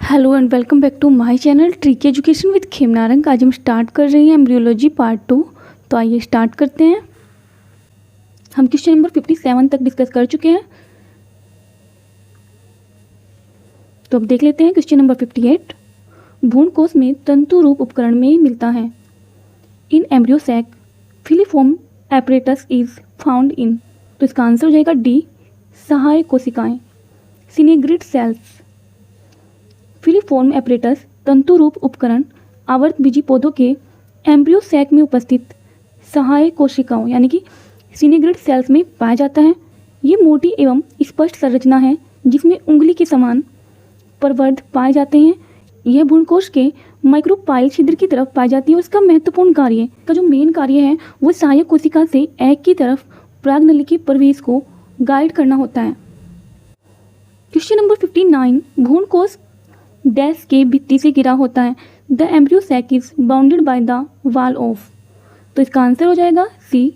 Hello and welcome back to my channel tricky education with Khemnarang. आज हम start कर रहे हैं एम्ब्रियोलॉजी पार्ट 2। तो आइए स्टार्ट करते हैं। हम क्वेश्चन नंबर 57 तक डिस्कस कर चुके हैं, तो अब देख लेते हैं क्वेश्चन नंबर 58। भ्रूणकोश में तंतु रूप उपकरण में मिलता है। In embryo sac filiform apparatus is found in. तो इसका आंसर हो जाएगा डी, सहायक कोशिकाएं, सिनेग्रिड सेल्स। फिलीफॉर्म एपरेटस तंतु रूप उपकरण आवर्तबीजी पौधों के एम्ब्रियो सैक में उपस्थित सहायक कोशिकाओं यानी कि सिनेग्रिड सेल्स में पाया जाता है। ये मोटी एवं स्पष्ट संरचना है जिसमें उंगली के समान प्रवर्ध पाए जाते हैं। यह भ्रूणकोश के माइक्रोपाइल छिद्र की तरफ पाई जाती है। उसका महत्वपूर्ण कार्य का जो मेन कार्य है वो सहायक कोशिका से एग की तरफ परागनली के प्रवेश को गाइड करना होता है। Question number 59। भ्रूणकोश डैश के भित्ति से घिरा होता है। The embryo sac is bounded by the wall of. तो इसका आंसर हो जाएगा सी,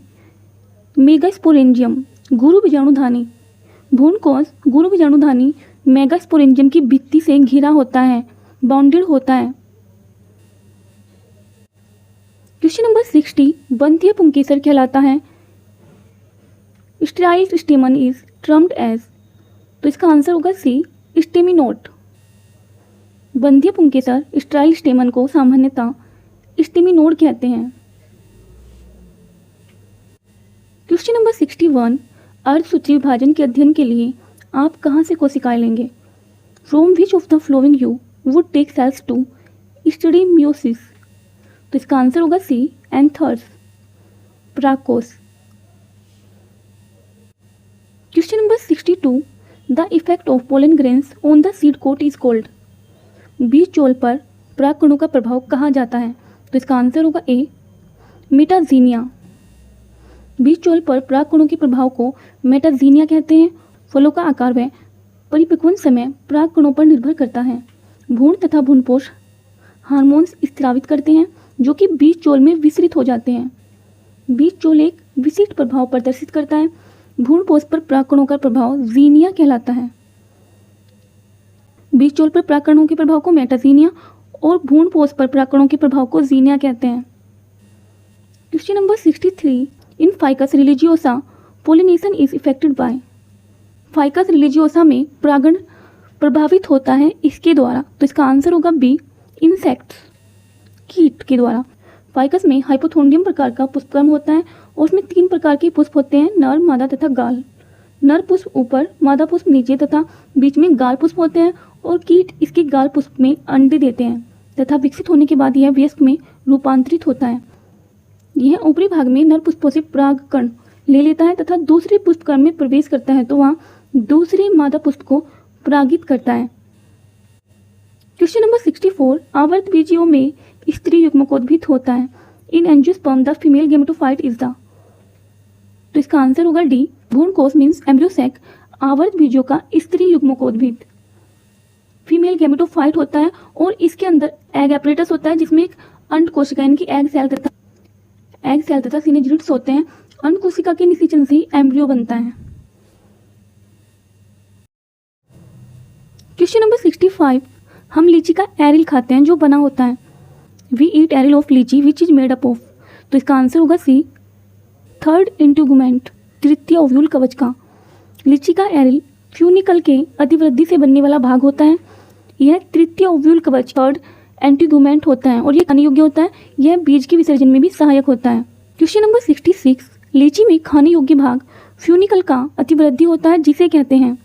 मेगास्पोरेंजियम, गुरु बीजाणुधानी। भ्रूणकोश गुरु बीजाणुधानी मेगास्पोरेंजियम की भित्ति से घिरा होता है, बाउंडेड होता है। Question number 60। बंधीय पुंकेसर कहलाता है। Sterile stamen is termed as. तो इसका आंसर होगा सी, स्टेमिनोट। बंधीय पुंकेसर स्टेराइल स्टेमन को सामान्यतः स्टेमिनोड कहते हैं। Question number 61। अर्धसूत्री विभाजन के अध्ययन के लिए आप कहाँ से कोशिकाएं लेंगे? From which of the following you would take cells to study meiosis. तो इसका आंसर होगा सी, एंथर्स, परागकोश। Question number 62। The effect of pollen grains on the seed coat is called. बीज चोल पर परागकणों का प्रभाव कहा जाता है? तो इसका आंसर होगा ए, मेटाजीनिया। बीज चोल पर परागकणों के प्रभाव को मेटाजीनिया कहते हैं। फलों का आकार व परिपक्वन समय परागकणों पर निर्भर करता है। भ्रूण तथा भ्रूणपोष हार्मोन्स स्रावित करते हैं जो कि बीज चोल में विसरित हो जाते हैं। बीज चोल एक विशिष्ट प्रभाव प्रदर्शित करता है। भ्रूणपोष पर परागकणों का प्रभाव जीनिया कहलाता है। बीज चोल पर परागकणों के प्रभाव को मेटाजीनिया और भ्रूणपोष पर परागकणों के प्रभाव को जीनिया कहते हैं। Question number 63। In ficus religiosa pollination is effected by. Ficus religiosa में परागण प्रभावित होता है इसके द्वारा। तो इसका आंसर होगा बी, इंसेक्ट्स, कीट के द्वारा। फाइकस में हाइपोथोंडियम प्रकार का पुष्पक्रम होता है और उसमें 3 प्रकार के पुष्प होते हैं, नर, मादा तथा गाल। नर पुष्प ऊपर, मादा पुष्प नीचे तथा बीच में गाल पुष्प होते हैं और कीट इसके गाल पुष्प में अंडे देते हैं तथा विकसित होने के बाद यह वयस्क में रूपांतरित होता है। यह ऊपरी भाग में नर पुष्पों से परागकण ले लेता है तथा दूसरे पुष्पक्रम में प्रवेश करता है तो वहाँ दूसरे मादा पुष्प को परागित करता है। Question number 64। आवर्तबीजियों में स्त्री युग्मकोद्भिद होता है। इन angiosperm the female gametophyte is the. तो इसका आंसर होगा डी, भ्रूणकोश मीन्स एम्ब्रियो सैक आवर्तबीजियों का स्त्री युग्मकोद्भिद फीमेल गेमेटोफाइट होता है और इसके अंदर एग एपरेटस होता है जिसमें एक अंड कोशिका यानी कि एग सेल तथा सिनेग्रिड्स होते हैं। अंड कोशिका के निषेचन से एम्ब्रियो बनता है। Question number 65। हम लीची का एरिल खाते हैं जो बना होता है। वी ईट एरिल ऑफ लीची which is made up of. तो इसका आंसर होगा सी, थर्ड इंटीगुमेंट, तृतीय ओव्यूल कवच का। लीची का एरिल फ्यूनिकल के अतिवृद्धि से बनने वाला भाग होता है। यह तृतीय ओव्यूल कवच, थर्ड एंटीगुमेंट होता है और यह खाने योग्य होता है। यह बीज के विसर्जन में भी सहायक होता है। Question number 66। लीची में खाने योग्य भाग फ्यूनिकल का अतिवृद्धि होता है जिसे कहते हैं।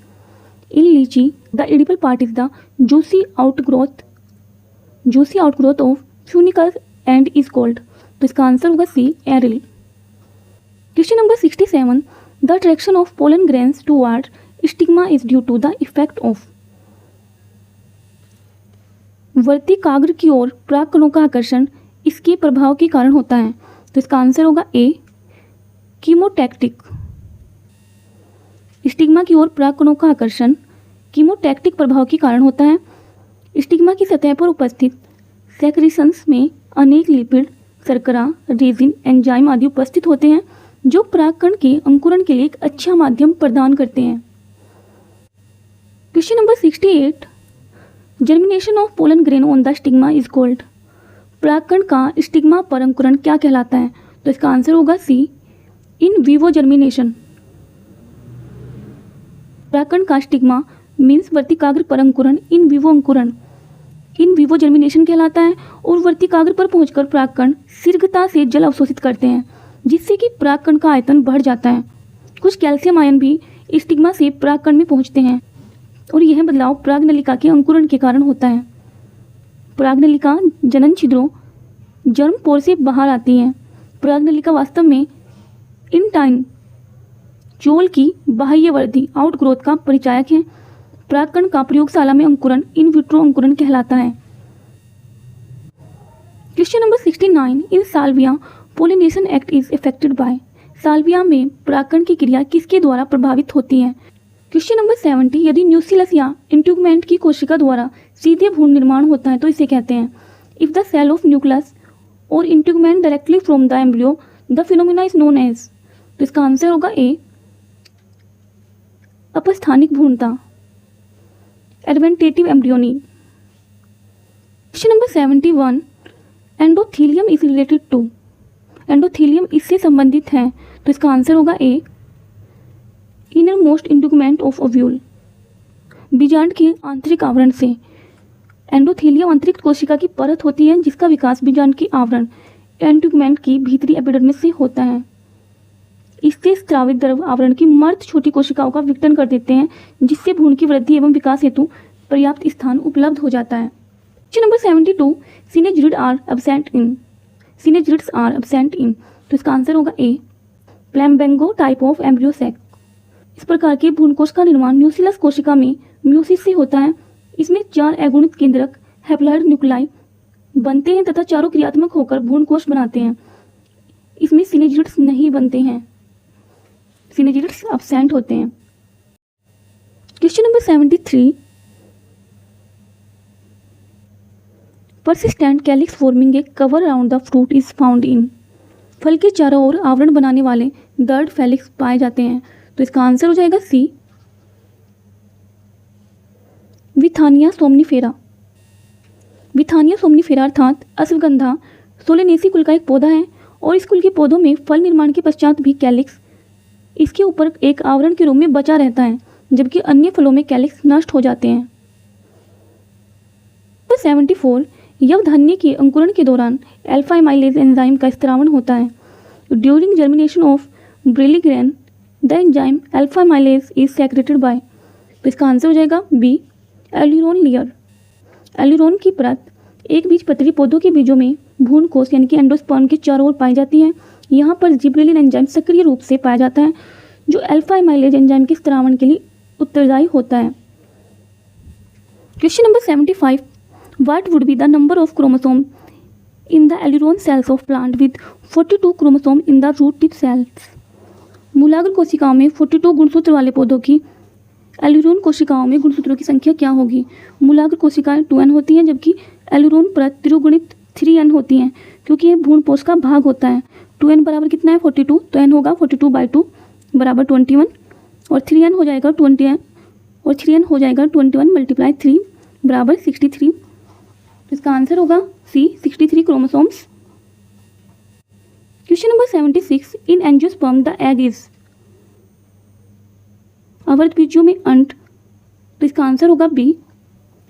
In litchi the edible part is the juicy outgrowth of funicle and is called. तो इसका आंसर होगा C, aril. Question number 67। The attraction of pollen grains toward stigma is due to the effect of. वर्तिकाग्र की ओर परागकणों का आकर्षण इसके प्रभाव के कारण होता है। तो इसका आंसर होगा ए, कीमोटैक्टिक। स्टिग्मा की ओर परागकणों का आकर्षण कीमोटैक्टिक प्रभाव के कारण होता है। स्टिग्मा की सतह पर उपस्थित सेक्रेशंस में अनेक लिपिड, शर्करा, रेजिन, एंजाइम आदि उपस्थित होते हैं जो परागकण के अंकुरण के लिए एक अच्छा माध्यम प्रदान करते हैं। Question number 68। Germination of pollen grain on the stigma is called. परागकण का स्टिग्मा पर अंकुरण क्या कहलाता है? तो इसका आंसर होगा सी, इन विवो जर्मिनेशन। परागकण का स्टिग्मा मीन्स वर्तिकाग्र पर अंकुरण इन विवो अंकुरण इन विवो जर्मिनेशन कहलाता है। और वर्तिकाग्र पर पहुंचकर परागकण शीघ्रता से जल अवशोषित करते हैं, जिससे कि परागकण का आयतन बढ़ जाता है। कुछ कैल्शियम आयन भी स्टिग्मा से परागकण में पहुंचते हैं और यह बदलाव परागनलिका के अंकुरण के कारण होता है। परागनलिका जनन छिद्रों जर्म पोर से बाहर आती है। परागनलिका वास्तव में इंटाइन चोल की बाह्य वृद्धि आउटग्रोथ का परिचायक है। परागकण का प्रयोगशाला में अंकुरण इन विट्रो अंकुरण कहलाता है। Question number 69, in salvia pollination act is effected by. Salvia में परागकण की क्रिया किसके द्वारा प्रभावित होती है? क्वेश्चन नंबर 70, यदि न्यूसिलस या इंट्यूगमेंट की कोशिका द्वारा सीधे भ्रूण निर्माण होता है तो इसे कहते हैं। If the cell of nucleus और integument directly from the embryo the phenomena is known as. तो इसका आंसर होगा ए, अपस्थानिक भ्रूणता, adventitive embryony. Question number 71, endothelium is related to. Endothelium इससे संबंधित है तो इसका आंसर होगा A, inner most integument of ovule. बीजांड के आंतरिक आवरण से। एंडोथीलियम आंतरिक कोशिका की परत होती है जिसका विकास बीजांड की आवरण इंट्यूगमेंट की भीतरी एपिडर्मिस से होता है। इससे स्रावित द्रव आवरण की मर्द छोटी कोशिकाओं का विघटन कर देते हैं, जिससे भ्रूण की वृद्धि एवं विकास हेतु पर्याप्त स्थान उपलब्ध हो जाता है। Question number 72, synergid are absent in. Synergids are absent in तो इसका आंसर होगा A, plumbago type of embryo sac. इस प्रकार के भ्रूणकोश का निर्माण न्यूसिलस कोशिका में म्यूसिस से होता है। इसमें 4 अगुणित केंद्रक हैप्लॉइड न्यूक्लाई बनते हैं तथा चारों क्रियात्मक होकर भ्रूणकोश बनाते हैं। इसमें सिनेज्रिड्स नहीं बनते हैं, सिनेज्रिड्स एब्सेंट होते हैं। Question number 73, persistent calyx forming a cover around the fruit is found in। फल के चारों ओर आवरण बनाने वाले दर्ड फेलिक्स पाए जाते हैं तो इसका आंसर हो जाएगा सी, विथानिया सोमनीफेरा। विथानिया सोमनीफेरा अर्थात अश्वगंधा सोलेनेसी कुल का एक पौधा है और इस कुल के पौधों में फल निर्माण के पश्चात भी कैलिक्स इसके ऊपर एक आवरण के रूप में बचा रहता है, जबकि अन्य फलों में कैलिक्स नष्ट हो जाते हैं। 74, यवधान्य के अंकुरण के दौरान अल्फा एमाइलेज एंजाइम का स्त्रावण होता है। During germination of Braille grain the enzyme alpha amylase is secreted bye. तो इसका आंसर हो जाएगा बी, एल्यूरोन लेयर। एल्यूरोन की परत एक बीजपत्री पौधों के बीजों में भ्रूणकोश यानी कि एंडोस्पर्म के चारों ओर पाई जाती है। यहाँ पर जिब्रेलिन एंजाइम सक्रिय रूप से पाया जाता है जो अल्फा एमाइलेज एंजाइम के स्त्रावण के लिए उत्तरदायी होता है। Question number 75, What would be the number of chromosome in the aileron cells of plant with 42 chromosome in the root tip cells? मूलाग्र कोशिकाओं में 42 गुणसूत्र वाले पौधों की एल्यूरोन कोशिकाओं में गुणसूत्रों की संख्या क्या होगी? मूलाग्र कोशिकाएं 2n होती हैं जबकि एल्यूरोन परत त्रिगुणित 3n होती हैं, क्योंकि यह भ्रूणपोष का भाग होता है। 2n बराबर कितना है 42, तो n होगा 42/2 बराबर 21 और 3n हो जाएगा 20 और 3n हो जाएगा 21 × 3 बराबर 63। इसका आंसर होगा C, 63 chromosomes. Question number 76, in angiosperm the egg is. आवर्तबीजियों में अंड, तो इसका आंसर होगा B,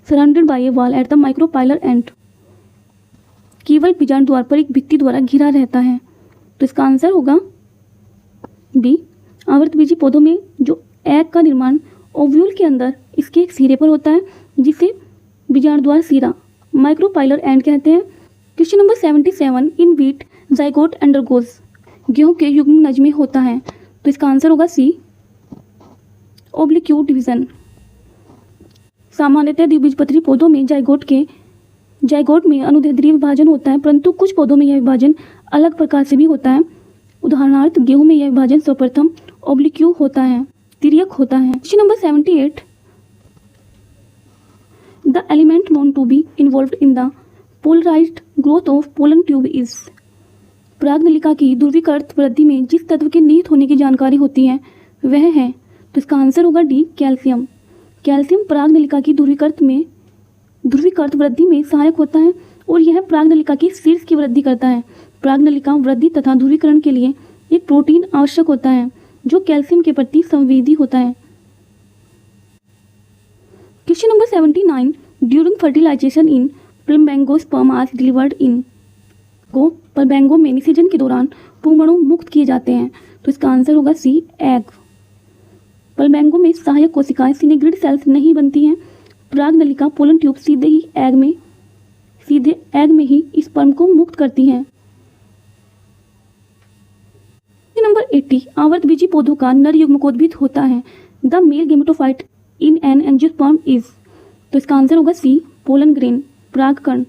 surrounded by a wall at the micropylar end. केवल बीजांड द्वार पर एक भित्ति द्वारा घिरा रहता है, तो इसका आंसर होगा बी। आवर्तबीजी पौधों में जो एग का निर्माण ओव्यूल के अंदर इसके एक सिरे पर होता है, जिसे बीजांड द्वार सिरा माइक्रोपाइलर एंड कहते हैं। Question number 77, in wheat zygote undergoes. गेहूं के युग्म नज में होता है, तो इसका आंसर होगा सी, ओब्लिक्यूट डिवीजन। सामान्यतः द्विबीजपत्री पौधों में जाइगोट में अनुदैर्ध्य विभाजन होता है, परंतु कुछ पौधों में यह विभाजन अलग प्रकार से भी होता है। उदाहरणार्थ गेहूं में यह विभाजन सर्वप्रथम ओब्लिक्यू होता है, तिर्यक होता है। Question number 78, The element known to be involved in the polarized growth of pollen tube is। परागनलिका की ध्रुवीकृत वृद्धि में जिस तत्व के निहित होने की जानकारी होती है वह है, तो इसका आंसर होगा डी, कैल्शियम। कैल्शियम परागनलिका की ध्रुवीकृत में ध्रुवीकरण वृद्धि में सहायक होता है और यह प्रागनलिका की शीर्ष की वृद्धि करता है। प्रागनलिका वृद्धि तथा ध्रुवीकरण के लिए एक प्रोटीन आवश्यक होता है जो कैल्शियम के प्रति संवेदी होता है। Question number 79, during fertilization in plumbago sperm are delivered in को प्लम्बैंगो में निषेचन के दौरान पुंगरणु मुक्त किए जाते हैं। तो इसका आंसर होगा सी, एग। प्लम्बैंगो में सहायक कोशिकाएं सिनेग्रिड सेल्स नहीं बनती हैं। प्रागनलिका पोलन ट्यूब सीधे एग में ही स्पर्म को मुक्त करती हैं। नंबर 80, आवर्तबीजी पौधों का नर युग्मकोद्भिद होता है। The mail gametophyte in an angiosperm is. तो इसका आंसर होगा सी, पोलन ग्रेन, परागकण।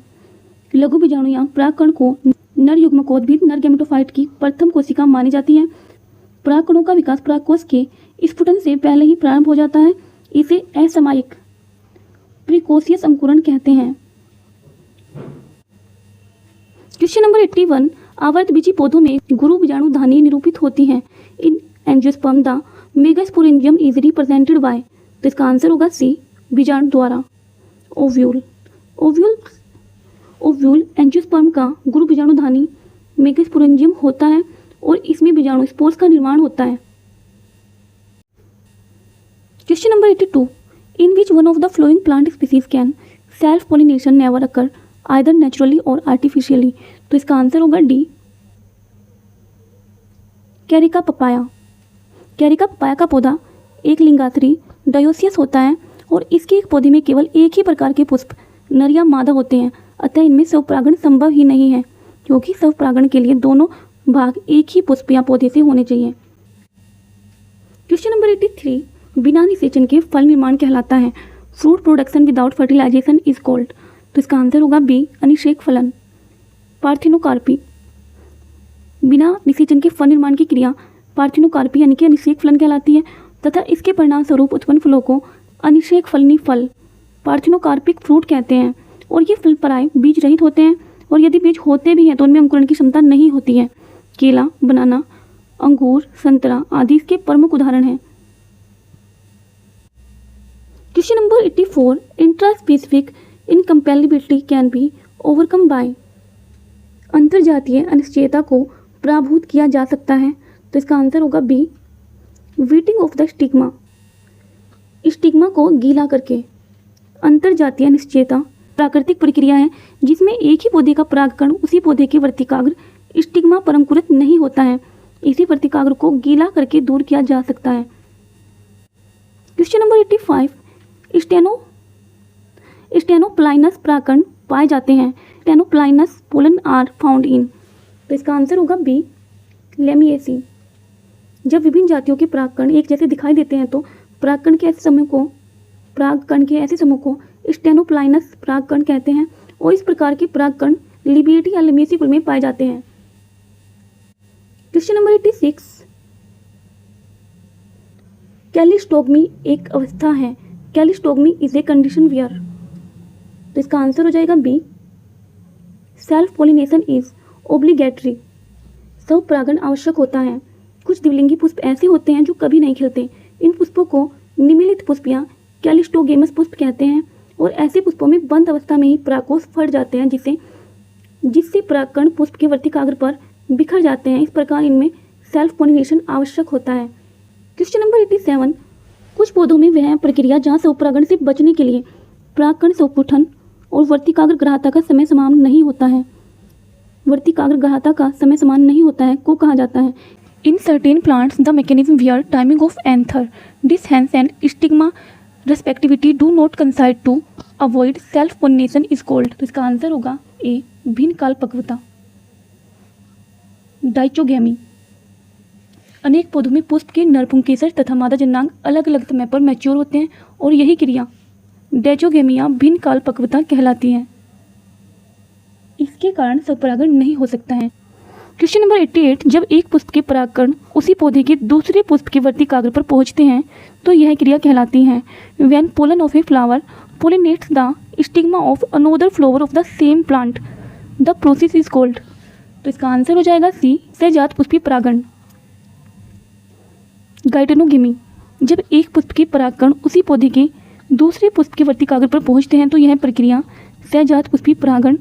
लघु बीजाणु या परागकण को नर युग्मकोद्भिद नर गेमेटोफाइट की प्रथम कोशिका मानी जाती है। परागकणों का विकास परागकोश के स्फुटन से पहले ही प्रारंभ हो जाता है। इसे असामयिक प्रिकोशियस अंकुरण कहते हैं। क्वेश्चन नंबर 81, आवर्तबीजी पौधों में गुरु बीजाणु धानी निरूपित होती हैं। इन angiosperm the megasporangium is represented by. तो इसका आंसर होगा सी, बीजाणु द्वारा। ओव्यूल एंजियोस्पर्म का गुरु बीजाणु धानी मेगास्पोरेंजियम होता है और इसमें बीजाणु स्पोर्स का निर्माण होता है। Question number 82, in which one of the flowing plant species can self pollination never occur either naturally और आर्टिफिशियली। तो इसका आंसर होगा D, Carica papaya. Carica papaya का पौधा एक लिंगात्री डायोसियस होता है और इसके एक पौधे में केवल एक ही प्रकार के पुष्प नर या मादा होते हैं। अतः इनमें स्वपरागण संभव ही नहीं है क्योंकि स्वपरागण के लिए दोनों भाग एक ही पुष्प या पौधे से होने चाहिए। क्वेश्चन नंबर 83, बिना निषेचन के फल निर्माण कहलाता है। Fruit production without fertilization is called. तो इसका आंसर होगा बी, अनिषेक फलन, पार्थिनोकार्पी। बिना निषेचन के फल निर्माण की क्रिया पार्थिनोकार्पी यानी कि अनिषेक फलन कहलाती है तथा इसके परिणाम स्वरूप उत्पन्न फलों को अनिषेक फलनी फल पार्थिनोकार्पिक फ्रूट कहते हैं। और ये फल प्राय बीज रहित होते हैं और यदि बीज होते भी हैं तो उनमें अंकुरण की क्षमता नहीं होती है। केला, बनाना, अंगूर, संतरा आदि इसके प्रमुख उदाहरण हैं। Question number 84, intraspecific incompatibility can be overcome by. अंतरजातीय अनिश्चयता को पराभूत किया जा सकता है। तो इसका आंसर होगा B, wetting of the stigma. Stigma को गीला करके। अंतरजातीय अनिश्चयता प्राकृतिक प्रक्रिया है जिसमें एक ही पौधे का परागकण उसी पौधे के वर्तिकाग्र स्टिग्मा पर अंकुरित नहीं होता है। इसी वर्तिकाग्र को गीला करके दूर किया जा सकता है। क्वेश्चन नंबर 85, स्टेनोप्लाइनस परागकण पाए जाते हैं। स्टेनोप्लाइनस पोलन आर फाउंड इन। तो इसका आंसर होगा बी, लेमिएसी। जब विभिन्न जातियों के परागकण एक जैसे दिखाई देते हैं तो परागकण के ऐसे समूह को स्टेनोप्लाइनस परागकण कहते हैं और इस प्रकार के परागकण लिबिएटी या लेमिएसी कुल में पाए जाते हैं। क्वेश्चन नंबर 86, कैलिस्टोगमी एक अवस्था है। Cleistogamy is a condition where. तो इसका आंसर हो जाएगा B, self pollination is obligatory. स्वपरागण आवश्यक होता है। कुछ द्विलिंगी पुष्प ऐसे होते हैं जो कभी नहीं खिलते। इन पुष्पों को निमिलित पुष्प या कैलिस्टोगेमस पुष्प कहते हैं और ऐसे पुष्पों में बंद अवस्था में ही परागकोश फट जाते हैं जिससे परागकण पुष्प के वर्तिकाग्र पर बिखर जाते हैं। इस प्रकार इनमें सेल्फ पॉलिनेशन आवश्यक होता है। क्वेश्चन नंबर 87, कुछ पौधों में वह प्रक्रिया जहाँ स्वपरागण से बचने के लिए परागकण स्वपुटन और वर्तिकाग्र ग्राह्यता का समय समान नहीं होता है। वर्तिकाग्र ग्राह्यता का समय समान नहीं होता है को कहा जाता है। In certain plants, the mechanism where timing of anther, dishense and stigma respectively do not coincide to avoid self-pollination is called। तो इसका आंसर होगा ए, भिन्न काल पक्वता, डाइचोगेमी। अनेक पौधों में पुष्प के नर पुंकेसर तथा मादा जन्नांग अलग अलग समय पर मैच्योर होते हैं और यही क्रिया डाइचोगेमी या भिन्न काल पक्वता कहलाती है। इसके कारण स्वपरागण नहीं हो सकता है। क्वेश्चन नंबर 88, जब एक पुष्प के परागकण उसी पौधे के दूसरे पुष्प के वर्तिकाग्र पर पहुंचते हैं तो यह क्रिया कहलाती है। When pollen of a flower pollinates the stigma of another flower of the same plant the process is called. तो इसका आंसर हो जाएगा सी, सहजात पुष्पी परागण, गाइटेनोगेमी। जब एक पुष्प के परागकण उसी पौधे के दूसरे पुष्प के वर्तिकाग्र पर पहुंचते हैं तो यह प्रक्रिया सहजात पुष्पी परागण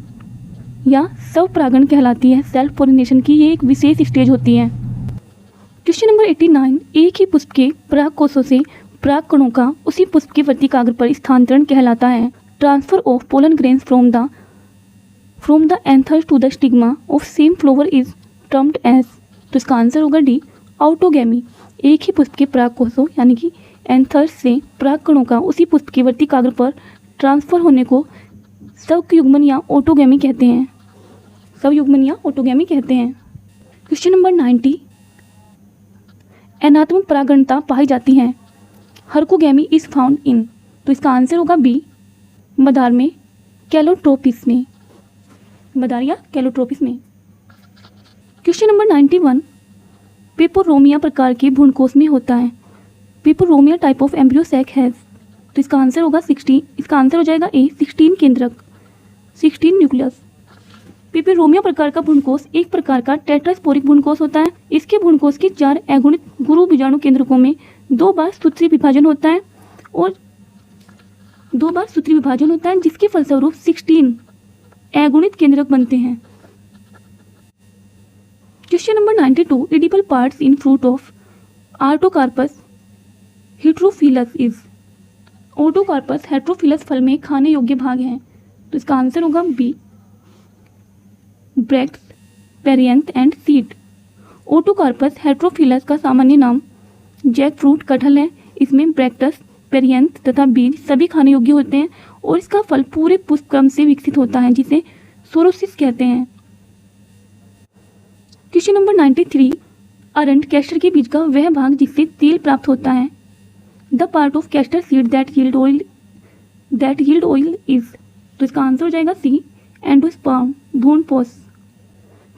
या स्वपरागण कहलाती है। सेल्फ पोलिनेशन की ये एक विशेष स्टेज होती है। क्वेश्चन नंबर 89, एक ही पुष्प के पराग कोषों से पराग कणों का उसी पुष्प के वर्तिकाग्र पर स्थानांतरण कहलाता है। Transfer of pollen grains from the anther to the stigma of same flower is termed as. तो इसका आंसर होगा डी, ऑटोगैमी। एक ही पुष्प के पराग कोषों यानी कि एंथर्स से पराग कणों का उसी पुष्प के वर्तिकाग्र पर ट्रांसफर होने को स्वयुग्मन या ऑटोगैमी कहते हैं। स्वयुग्मन या ऑटोगैमी कहते हैं। क्वेश्चन नंबर 90, अनात्मक परागणता पाई जाती है। हर्कोगैमी इज फाउंड इन। तो इसका आंसर होगा बी, मदार में, कैलोट्रोपिस में, मदार या कैलोट्रोपिस में। क्वेश्चन नंबर 91, पेपोरोमिया प्रकार के भ्रूणकोश में होता है। Peperomia type of embryo sac has. तो इसका आंसर होगा 16, इसका आंसर हो जाएगा ए, 16 केंद्रक, 16 न्यूक्लियस। पेपोरोमिया प्रकार का भ्रूणकोश एक प्रकार का टेट्रास्पोरिक भ्रूणकोश होता है। इसके भ्रूणकोश के 4 अगुणित गुरु बीजाणु केंद्रकों में 2 बार सूत्री विभाजन होता है और 2 बार सूत्री विभाजन होता है, जिसके फलस्वरूप 16 अगुणित केंद्रक बनते हैं। Question number 92, edible parts in fruit of artocarpus heterophyllus is. Artocarpus heterophyllus फल में खाने योग्य भाग हैं। तो इसका आंसर होगा B, bracts, perianth and seed. Artocarpus heterophyllus का सामान्य नाम जैक फ्रूट कटहल है। इसमें ब्रैक्टस, पेरियंथ तथा बीज सभी खाने योग्य होते हैं और इसका फल पूरे पुष्प क्रम से विकसित होता है, जिसे सोरोसिस कहते हैं। क्वेश्चन नंबर 93, अरंड कैस्टर के बीज का वह भाग जिससे तेल प्राप्त होता है। The part of castor seed that yield oil is. तो इसका आंसर हो जाएगा सी, एंडोस्पर्म, भ्रूणपोष।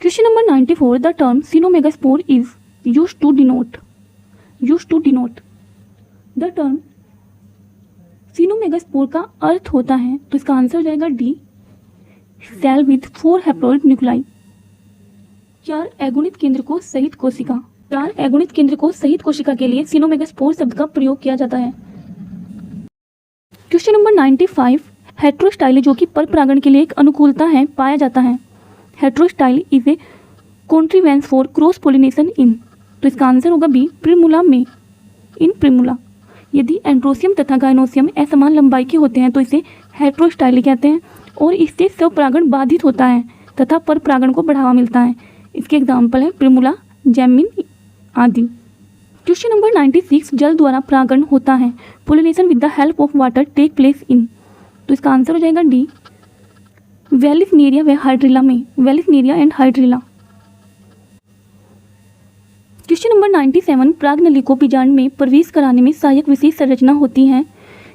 Question number 94, the term coenomegaspore is used to denote. The term coenomegaspore का अर्थ होता है। तो इसका आंसर हो जाएगा D, cell with 4 haploid nuclei. 4 अगुणित केंद्रकों सहित कोशिका। 4 अगुणित केंद्रकों सहित कोशिका के लिए सिनोमेगास्पोर शब्द का प्रयोग किया जाता है। क्वेश्चन नंबर 95, हेट्रोस्टाइल जो कि पर परागण के लिए एक अनुकूलता है पाया जाता है। Heterostyle is a contrivance for cross pollination in. तो इसका आंसर होगा बी, प्रिमुला में, इन प्रिमुला। यदि एंड्रोसियम तथा गाइनोसियम असमान लंबाई के होते हैं तो इसे हेट्रोस्टाइल कहते हैं और इससे स्वपरागण बाधित होता है तथा पर परागण को बढ़ावा मिलता है। इसके एग्जाम्पल है प्रिमुला, जैमिन आदि। क्वेश्चन नंबर 96, जल द्वारा परागण होता है। Pollination with the help of water take place in. तो इसका आंसर हो जाएगा डी, वेलिफनेरिया व हाइड्रिला में, वेलिफनेरिया एंड हाइड्रिला। क्वेश्चन नंबर 97, परागनली को बीजांड में प्रवेश कराने में सहायक विशेष संरचना होती है।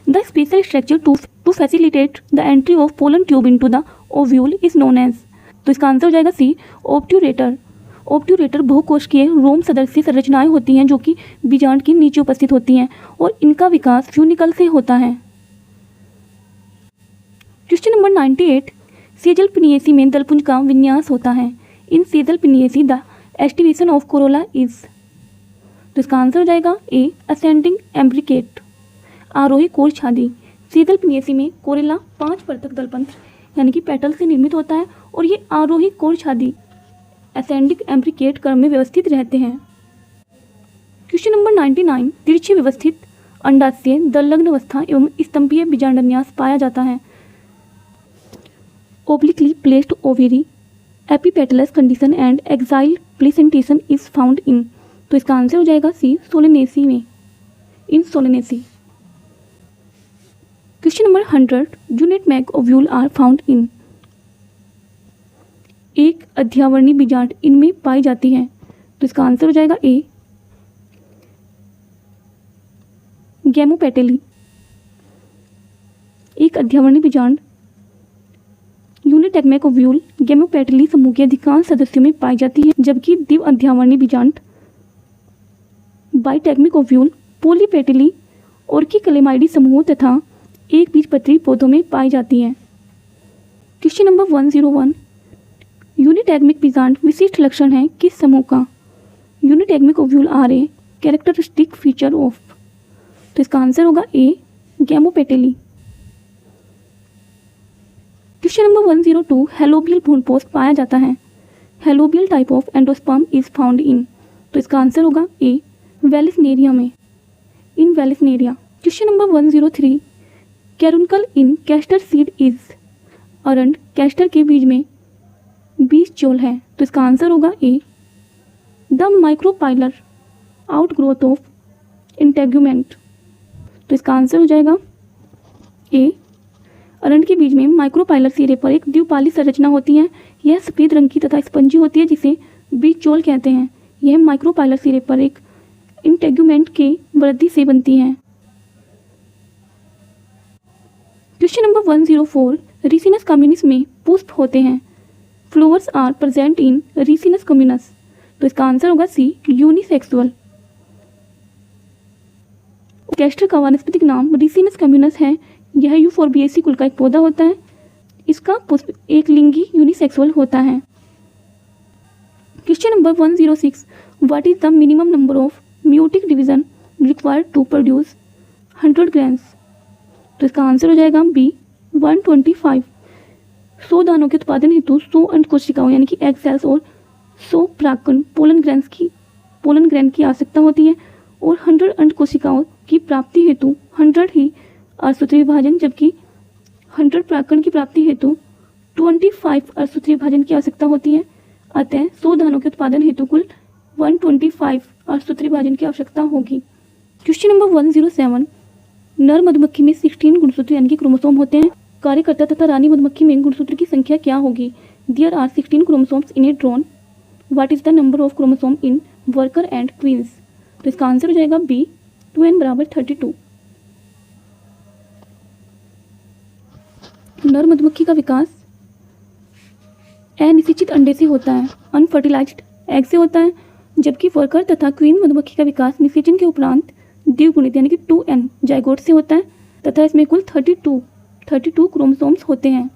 The special structure to facilitate the entry of pollen tube into the ovule is known as. तो इसका आंसर हो जाएगा सी, ऑब्ट्यूरेटर। ऑब्ट्यूरेटर बहुकोशिकीय रोम सदस्य संरचनाएं होती हैं जो कि बीजांड के नीचे उपस्थित होती हैं और इनका विकास फ्यूनिकल से होता है। क्वेश्चन नंबर 98, सेजल पिनियेसी में दलपुंज का विन्यास होता है। In caesalpiniaceae the aestivation of corolla is. तो इसका आंसर हो जाएगा ए, असेंडिंग एम्ब्रिकेट, आरोही कोर छादी। सेजल पिनियेसी में कोरेला 5 परतक दलपंत्र यानी कि पेटल से निर्मित होता है और ये आरोही कोर छादी असेंडिंग एम्ब्रिकेट क्रम में व्यवस्थित रहते हैं। क्वेश्चन नंबर 99, तिरछे व्यवस्थित अंडाशय दलग्न अवस्था एवं स्तंभीय बीजांडन्यास पाया जाता है। Obliquely placed ovary, epipetalous condition and axile placentation is found in. तो इसका आंसर हो जाएगा सी, सोलेनेसी में, in solanaceae. Question number 100, unitegmic ovule are found in. एक अध्यावरणी बीजांड इनमें पाई जाती है। तो इसका आंसर हो जाएगा ए, गैमोपेटेली। एक अध्यावरणी बीजांड यूनिटेगमैक ओव्यूल गैमोपेटेली समूह के अधिकांश सदस्यों में पाई जाती है, जबकि द्विव अध्यावरणी बीजांड बाइटेगमिक ओव्यूल पोलीपेटेली ऑर्किकलेमाइडी समूह तथा एक बीजपत्री पौधों में पाई जाती है। क्वेश्चन नंबर 101, यूनिटेगमिक बीजांड विशिष्ट लक्षण है किस समूह का। Unitegmic ovule are a characteristic feature of. तो इसका आंसर होगा A, gamopetalae. Question number 102, helobial भ्रूणपोष पाया जाता है। Helobial type of endosperm is found in, तो इसका आंसर होगा ए, वेलिसनेरिया में, in vallisneria. Question number 103, caruncle in castor seed is, अरंड कैस्टर के बीज में बीज चोल है, तो इसका आंसर होगा A, the micropylar outgrowth of integument, तो इसका आंसर हो जाएगा ए, अरंड के बीज में माइक्रोपाइलर सिरे पर एक द्विपाली संरचना होती है। यह सफ़ेद रंग की तथा स्पंजी होती है जिसे बीज चोल कहते हैं। यह माइक्रोपाइलर सिरे पर एक इंटेग्यूमेंट के वृद्धि से बनती है। क्वेश्चन नंबर 104, रिसिनस कम्युनिस में पुष्प होते हैं। Flowers are present in ricinus communis, तो इसका आंसर होगा सी, यूनिसेक्सुअल। कैस्टर का वानस्पतिक नाम रिसिनस कम्युनिस है। यह यूफोर्बिएसी कुल का एक पौधा होता है। इसका पुष्प एक लिंगी यूनिसेक्सुअल होता है। Question number 106, what is the minimum number of meiotic division required to produce 100 grains, तो इसका आंसर हो जाएगा बी, 125। 100 दानों के उत्पादन हेतु 100 अंड कोशिकाओं यानी कि एग सेल्स और 100 प्राक्कन पोलन ग्रैन की आवश्यकता होती है और 100 अंड कोशिकाओं की प्राप्ति हेतु 100 ही अर्धसूत्री विभाजन, जबकि 100 प्राक्कन की प्राप्ति हेतु 25 अर्धसूत्री विभाजन की आवश्यकता होती है। अतः 100 दानों के उत्पादन हेतु कुल 125 अर्धसूत्री विभाजन की आवश्यकता होगी। क्वेश्चन नंबर 107, नर मधुमक्खी में 16 गुणसूत्र यानी कि क्रोमोसोम होते हैं। कार्यकर्ता तथा रानी मधुमक्खी में गुणसूत्र की संख्या क्या होगी? There are 16 chromosomes in a drone. What is the number of chromosome in worker and queens, तो इसका आंसर हो जाएगा बी, 2n बराबर 32। नर मधुमक्खी का विकास अनिषेचित अंडे से होता है, अनफर्टिलाइज्ड एग से होता है, जबकि वर्कर तथा क्वीन मधुमक्खी का विकास निषेचन के उपरांत द्विगुणित यानी कि 2n जाइगोट से होता है तथा इसमें कुल 32 क्रोमोसोम्स होते हैं।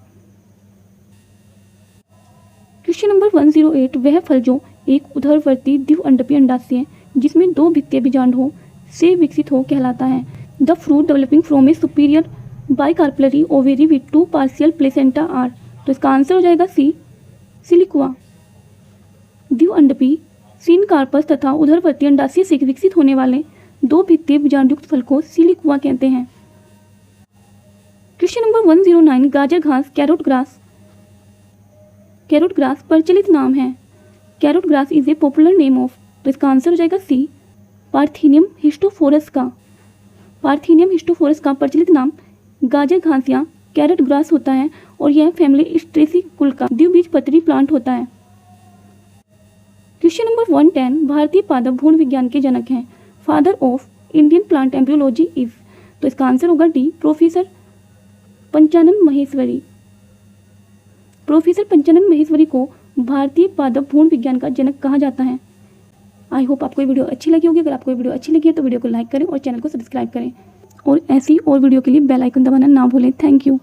क्वेश्चन नंबर 108, वह फल जो एक उदरवर्ती द्विअंडपीय अंडाशय है जिसमें 2 भित्तीय बीजांडों से विकसित हो कहलाता है। The fruit developing from a superior bicarpellary ovary with 2 partial placenta are, तो इसका आंसर हो जाएगा सी, सिलिकुआ। द्विअंडपी सीनकार्पस तथा उदरवर्ती अंडाशय से विकसित होने वाले 2 भित्तीय बीजांडयुक्त फल को सिलिकुआ कहते हैं। क्वेश्चन नंबर 109, गाजर घास कैरोट ग्रास प्रचलित नाम है। Carrot grass is a popular name of, तो इसका आंसर हो जाएगा सी, पार्थीनियम हिस्टोफोरस का प्रचलित नाम गाजर घास या कैरेट ग्रास होता है और यह फैमिली स्ट्रेसी कुल का द्विबीजपत्री प्लांट होता है। क्वेश्चन नंबर 110, भारतीय पादप भ्रूण विज्ञान के जनक हैं। Father of Indian plant embryology is, तो इसका आंसर होगा डी, प्रोफेसर पंचानन महेश्वरी को भारतीय पादप भ्रूण विज्ञान का जनक कहा जाता है। आई होप आपको ये वीडियो अच्छी लगी होगी। अगर आपको ये वीडियो अच्छी लगी है तो वीडियो को लाइक करें और चैनल को सब्सक्राइब करें और ऐसी और वीडियो के लिए बेल आइकन दबाना ना भूलें। Thank you.